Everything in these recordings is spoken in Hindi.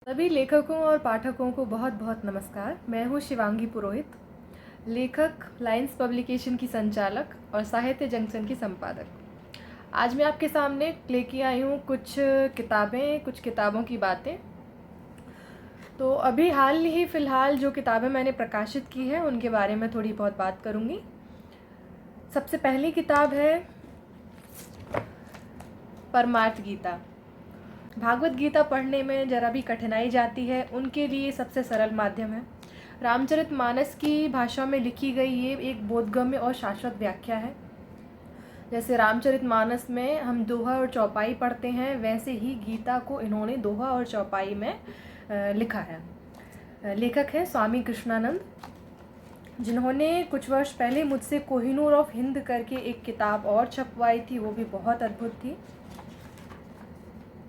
सभी लेखकों और पाठकों को बहुत बहुत नमस्कार। मैं हूँ शिवांगी पुरोहित, लेखक, लाइन्स पब्लिकेशन की संचालक और साहित्य जंक्शन की संपादक। आज मैं आपके सामने लेके आई हूँ कुछ किताबें, कुछ किताबों की बातें। तो अभी हाल ही फ़िलहाल जो किताबें मैंने प्रकाशित की हैं उनके बारे में थोड़ी बहुत बात करूँगी। सबसे पहली किताब है परमार्थ गीता। भागवत गीता पढ़ने में ज़रा भी कठिनाई जाती है उनके लिए सबसे सरल माध्यम है। रामचरितमानस की भाषा में लिखी गई ये एक बोधगम्य और शाश्वत व्याख्या है। जैसे रामचरितमानस में हम दोहा और चौपाई पढ़ते हैं, वैसे ही गीता को इन्होंने दोहा और चौपाई में लिखा है। लेखक है स्वामी कृष्णानंद, जिन्होंने कुछ वर्ष पहले मुझसे कोहिनूर ऑफ हिंद करके एक किताब और छपवाई थी, वो भी बहुत अद्भुत थी।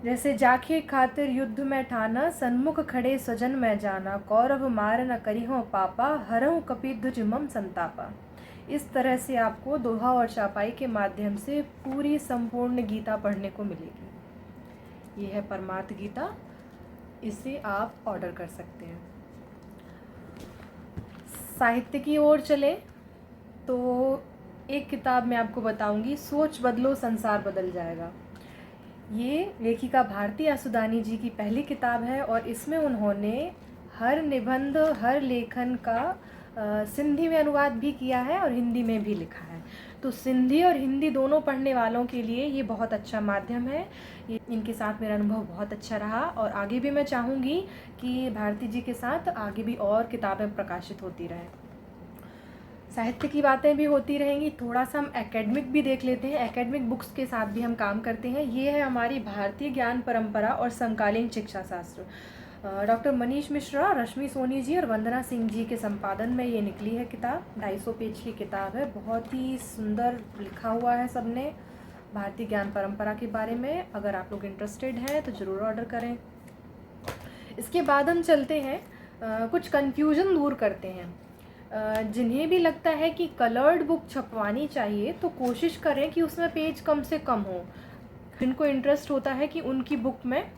जैसे जाके खातिर युद्ध में ठाना, सन्मुख खड़े स्वजन में जाना, कौरव मार न करिहो पापा, हरहु कपिध्वज मम संतापा। इस तरह से आपको दोहा और चौपाई के माध्यम से पूरी संपूर्ण गीता पढ़ने को मिलेगी। ये है परमार्थ गीता, इसे आप ऑर्डर कर सकते हैं। साहित्य की ओर चले तो एक किताब मैं आपको बताऊंगी, सोच बदलो संसार बदल जाएगा। ये लेखिका भारती आसुदानी जी की पहली किताब है और इसमें उन्होंने हर निबंध, हर लेखन का सिंधी में अनुवाद भी किया है और हिंदी में भी लिखा है। तो सिंधी और हिंदी दोनों पढ़ने वालों के लिए ये बहुत अच्छा माध्यम है। ये इनके साथ मेरा अनुभव बहुत अच्छा रहा और आगे भी मैं चाहूँगी कि भारती जी के साथ आगे भी और किताबें प्रकाशित होती रहें। साहित्य की बातें भी होती रहेंगी। थोड़ा सा हम एकेडमिक भी देख लेते हैं, एकेडमिक बुक्स के साथ भी हम काम करते हैं। ये है हमारी भारतीय ज्ञान परंपरा और समकालीन शिक्षा शास्त्र। डॉक्टर मनीष मिश्रा, रश्मि सोनी जी और वंदना सिंह जी के संपादन में ये निकली है किताब। 250 पेज की किताब है, बहुत ही सुंदर लिखा हुआ है सबने भारतीय ज्ञान परंपरा के बारे में। अगर आप लोग इंटरेस्टेड हैं तो ज़रूर ऑर्डर करें। इसके बाद हम चलते हैं, कुछ कन्फ्यूज़न दूर करते हैं। जिन्हें भी लगता है कि कलर्ड बुक छपवानी चाहिए तो कोशिश करें कि उसमें पेज कम से कम हो। जिनको इंटरेस्ट होता है कि उनकी बुक में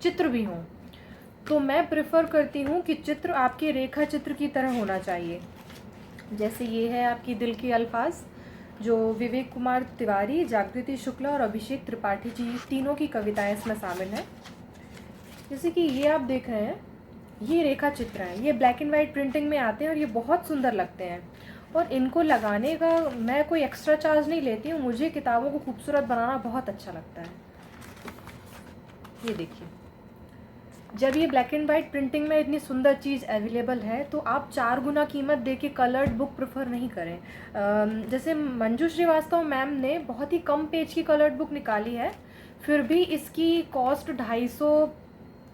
चित्र भी हों, तो मैं प्रेफर करती हूँ कि चित्र आपके रेखा चित्र की तरह होना चाहिए। जैसे ये है आपकी दिल के अल्फाज, जो विवेक कुमार तिवारी, जागृति शुक्ला और अभिषेक त्रिपाठी जी तीनों की कविताएं इसमें शामिल हैं। जैसे कि ये आप देख रहे हैं, ये रेखा चित्र हैं, ये ब्लैक एंड वाइट प्रिंटिंग में आते हैं और ये बहुत सुंदर लगते हैं। और इनको लगाने का मैं कोई एक्स्ट्रा चार्ज नहीं लेती हूँ, मुझे किताबों को खूबसूरत बनाना बहुत अच्छा लगता है। ये देखिए, जब ये ब्लैक एंड वाइट प्रिंटिंग में इतनी सुंदर चीज़ अवेलेबल है तो आप 4 गुना कीमत दे के कलर्ड बुक प्रेफर नहीं करें। जैसे मंजू श्रीवास्तव मैम ने बहुत ही कम पेज की कलर्ड बुक निकाली है, फिर भी इसकी कॉस्ट 250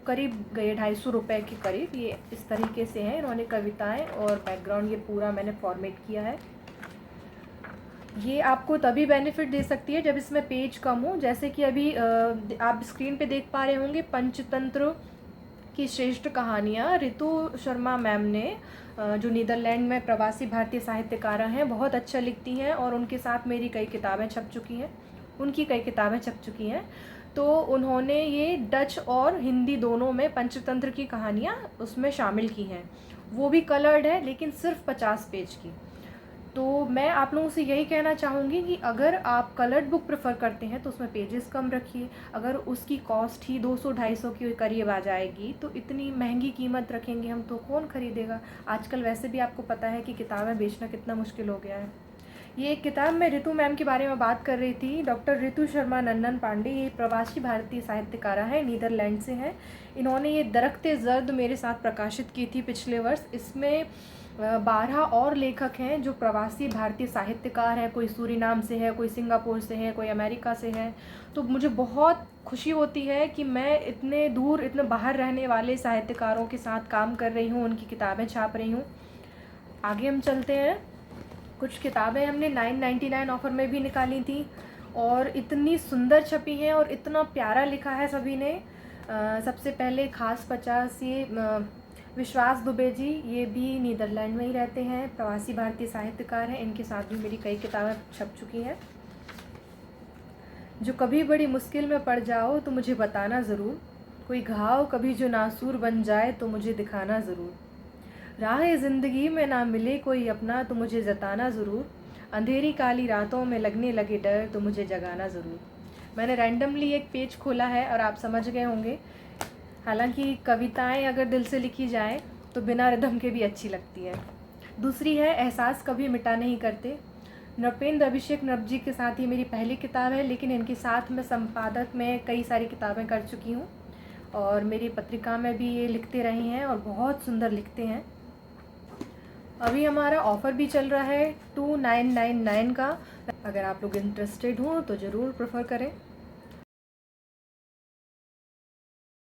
करीब गए, 250 रुपये के करीब। ये इस तरीके से हैं, इन्होंने कविताएं और बैकग्राउंड ये पूरा मैंने फॉर्मेट किया है। ये आपको तभी बेनिफिट दे सकती है जब इसमें पेज कम हो। जैसे कि अभी आप स्क्रीन पे देख पा रहे होंगे, पंचतंत्र की श्रेष्ठ कहानियाँ रितु शर्मा मैम ने, जो नीदरलैंड में प्रवासी भारतीय साहित्यकार हैं, बहुत अच्छा लिखती हैं और उनके साथ मेरी कई किताबें छप चुकी हैं, उनकी कई किताबें छप चुकी हैं। तो उन्होंने ये डच और हिंदी दोनों में पंचतंत्र की कहानियाँ उसमें शामिल की हैं। वो भी कलर्ड है लेकिन सिर्फ 50 पेज की। तो मैं आप लोगों से यही कहना चाहूँगी कि अगर आप कलर्ड बुक प्रेफर करते हैं तो उसमें पेजेस कम रखिए। अगर उसकी कॉस्ट ही 200-250 के करीब आ जाएगी तो इतनी महंगी कीमत रखेंगे हम तो कौन ख़रीदेगा। आजकल वैसे भी आपको पता है कि किताबें बेचना कितना मुश्किल हो गया है। ये एक किताब, मैं रितु मैम के बारे में बात कर रही थी, डॉक्टर रितु शर्मा नन्नन पांडे, ये प्रवासी भारतीय साहित्यकारा है, नीदरलैंड से हैं। इन्होंने ये दरख्ते ज़र्द मेरे साथ प्रकाशित की थी पिछले वर्ष। इसमें 12 और लेखक हैं जो प्रवासी भारतीय साहित्यकार हैं। कोई सूरीनाम से है, कोई सिंगापुर से है, कोई अमेरिका से है। तो मुझे बहुत खुशी होती है कि मैं इतने दूर, इतने बाहर रहने वाले साहित्यकारों के साथ काम कर रही हूँ, उनकी किताबें छाप रही हूँ। आगे हम चलते हैं। कुछ किताबें हमने 999 ऑफ़र में भी निकाली थी और इतनी सुंदर छपी हैं और इतना प्यारा लिखा है सभी ने। सबसे पहले खास 50, ये विश्वास दुबे जी, ये भी नीदरलैंड में ही रहते हैं, प्रवासी भारतीय साहित्यकार हैं। इनके साथ भी मेरी कई किताबें छप चुकी हैं। जो कभी बड़ी मुश्किल में पड़ जाओ तो मुझे बताना ज़रूर, कोई घाव कभी जो नासूर बन जाए तो मुझे दिखाना ज़रूर। राह ज़िंदगी में ना मिले कोई अपना तो मुझे जताना ज़रूर। अंधेरी काली रातों में लगने लगे डर तो मुझे जगाना ज़रूर। मैंने रैंडमली एक पेज खोला है और आप समझ गए होंगे। हालांकि कविताएं अगर दिल से लिखी जाएं तो बिना रिदम के भी अच्छी लगती है। दूसरी है एहसास कभी मिटा नहीं करते। नृपेंद्र अभिषेक नरप जी के साथ ही मेरी पहली किताब है, लेकिन इनके साथ मैं संपादक में कई सारी किताबें कर चुकी हूँ और मेरी पत्रिका में भी ये लिखते रहे हैं और बहुत सुंदर लिखते हैं। अभी हमारा ऑफ़र भी चल रहा है 2999 का। अगर आप लोग इंटरेस्टेड हो तो ज़रूर प्रेफर करें।